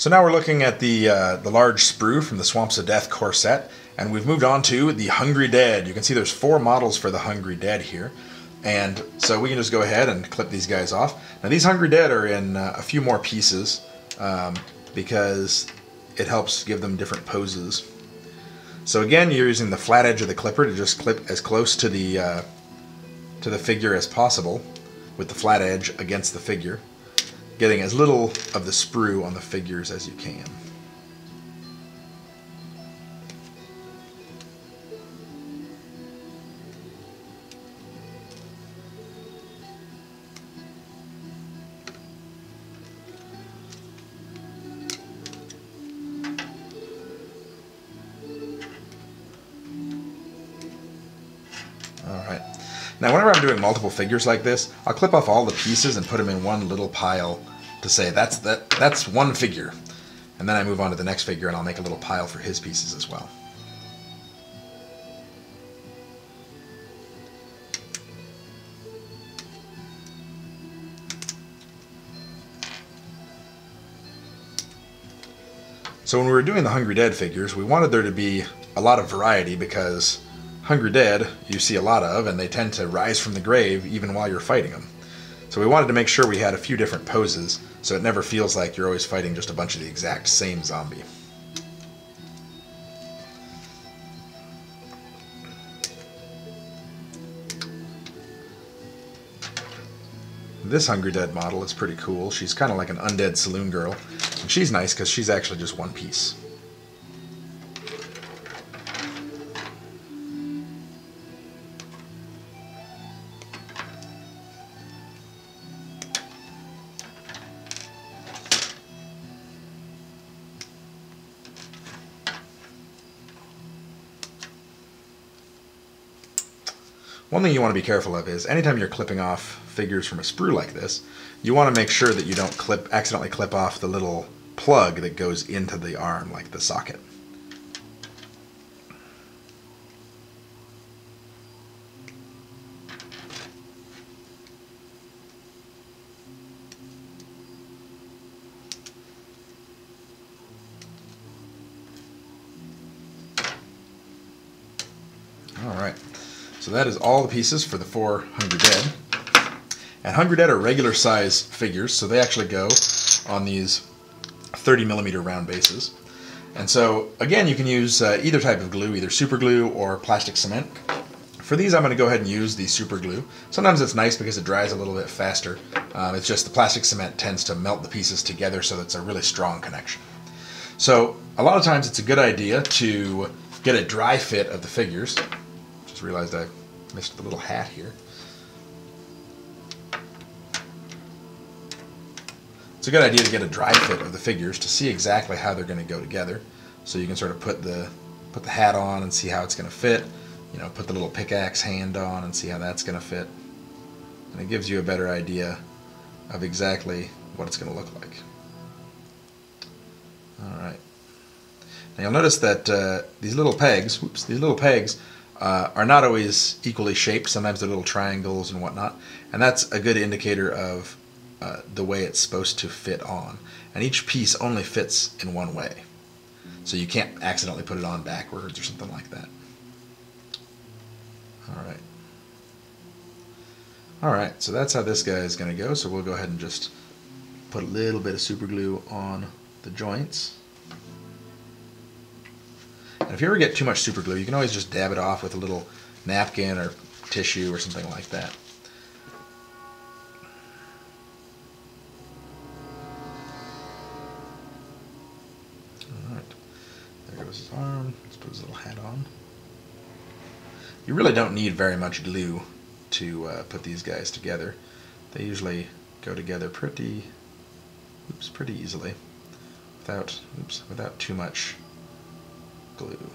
So now we're looking at the large sprue from the Swamps of Death core set, and we've moved on to the Hungry Dead. You can see there's 4 models for the Hungry Dead here, and so we can just go ahead and clip these guys off. Now these Hungry Dead are in a few more pieces because it helps give them different poses. So again, you're using the flat edge of the clipper to just clip as close to the figure as possible with the flat edge against the figure, getting as little of the sprue on the figures as you can. Alright. Now whenever I'm doing multiple figures like this, I'll clip off all the pieces and put them in one little pile to say that's one figure. And then I move on to the next figure and I'll make a little pile for his pieces as well. So when we were doing the Hungry Dead figures, we wanted there to be a lot of variety because Hungry Dead you see a lot of, and they tend to rise from the grave even while you're fighting them. So we wanted to make sure we had a few different poses, so it never feels like you're always fighting just a bunch of the exact same zombie. This Hungry Dead model is pretty cool. She's kind of like an undead saloon girl, and she's nice because she's actually just one piece. One thing you want to be careful of is anytime you're clipping off figures from a sprue like this, you want to make sure that you don't accidentally clip off the little plug that goes into the arm, like the socket. Alright. So that is all the pieces for the 4 Hungry Dead. And Hungry Dead are regular size figures, so they actually go on these 30mm round bases. And so, again, you can use either type of glue, either super glue or plastic cement. For these, I'm going to go ahead and use the super glue. Sometimes it's nice because it dries a little bit faster. It's just the plastic cement tends to melt the pieces together, so it's a really strong connection. So, a lot of times it's a good idea to get a dry fit of the figures. Just realized I missed the little hat here. It's a good idea to get a dry fit of the figures to see exactly how they're going to go together. So you can sort of put the hat on and see how it's going to fit. You know, put the little pickaxe hand on and see how that's going to fit. And it gives you a better idea of exactly what it's going to look like. Alright. Now you'll notice that these little pegs, are not always equally shaped. Sometimes they're little triangles and whatnot, and that's a good indicator of the way it's supposed to fit on. And each piece only fits in one way, so you can't accidentally put it on backwards or something like that. Alright, so that's how this guy is going to go. So we'll go ahead and just put a little bit of super glue on the joints. And if you ever get too much super glue, you can always just dab it off with a little napkin or tissue or something like that. Alright, there goes his arm. Let's put his little hat on. You really don't need very much glue to put these guys together. They usually go together pretty easily without too much glue.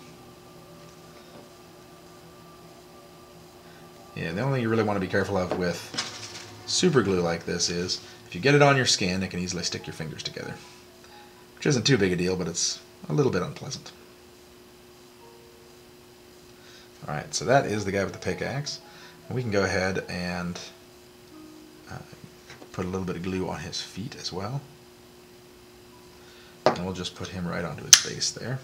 Yeah, the only thing you really want to be careful of with super glue like this is if you get it on your skin, it can easily stick your fingers together, which isn't too big a deal, but it's a little bit unpleasant. Alright, so that is the guy with the pickaxe. And we can go ahead and put a little bit of glue on his feet as well. And And we'll just put him right onto his base there.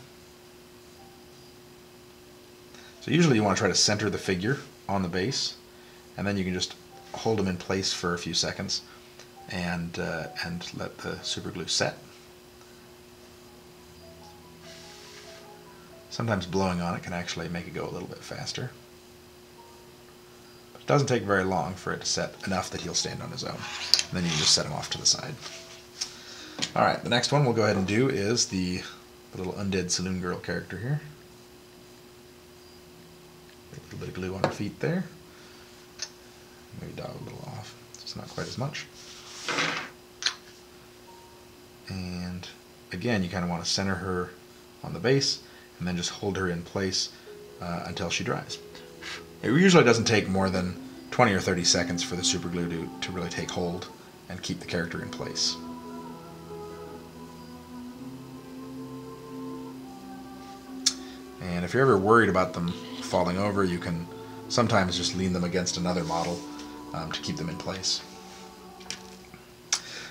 So usually you want to try to center the figure on the base, and then you can just hold him in place for a few seconds and let the super glue set. Sometimes blowing on it can actually make it go a little bit faster. But it doesn't take very long for it to set enough that he'll stand on his own. And then you can just set him off to the side. Alright, the next one we'll go ahead and do is the little undead saloon girl character here. A little bit of glue on her feet there. Maybe dab a little off, so it's not quite as much. And again, you kind of want to center her on the base and then just hold her in place until she dries. It usually doesn't take more than 20 or 30 seconds for the super glue to really take hold and keep the character in place. And if you're ever worried about them falling over, you can sometimes just lean them against another model to keep them in place.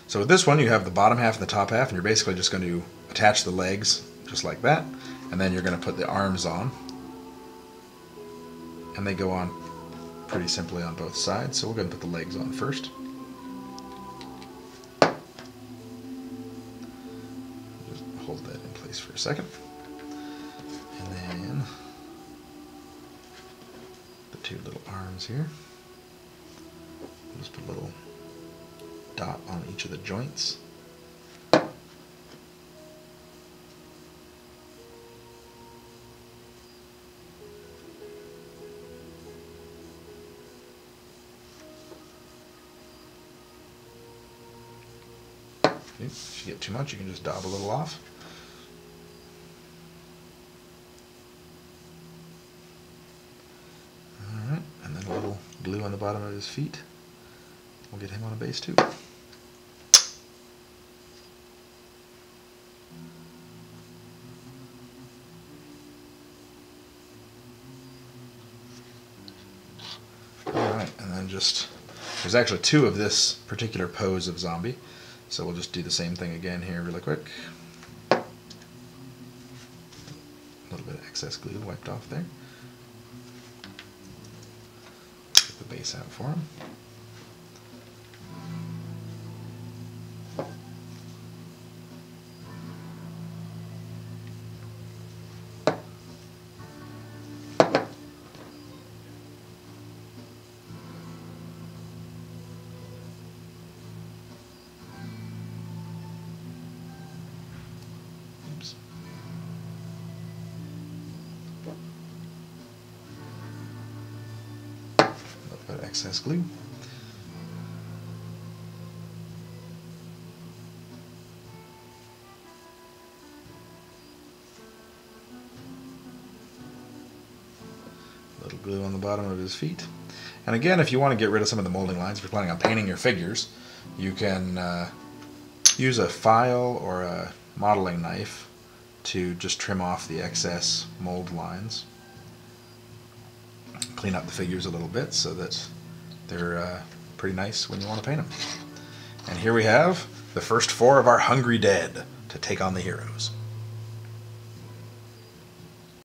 So with this one, you have the bottom half and the top half, and you're basically just going to attach the legs just like that, and then you're going to put the arms on. And they go on pretty simply on both sides, so we're going to put the legs on first. Just hold that in place for a second. And then the two little arms here. Just put a little dot on each of the joints. Okay, if you get too much, you can just dab a little off. Alright, and then a little glue on the bottom of his feet. We'll get him on a base too. Alright, and then just, there's actually two of this particular pose of zombie, so we'll just do the same thing again here really quick. A little bit of excess glue wiped off there. Get the base out for him. Excess glue. A little glue on the bottom of his feet. And again, if you want to get rid of some of the molding lines, if you're planning on painting your figures, you can use a file or a modeling knife to just trim off the excess mold lines. Clean up the figures a little bit so that they're pretty nice when you want to paint them. And here we have the first 4 of our Hungry Dead to take on the heroes.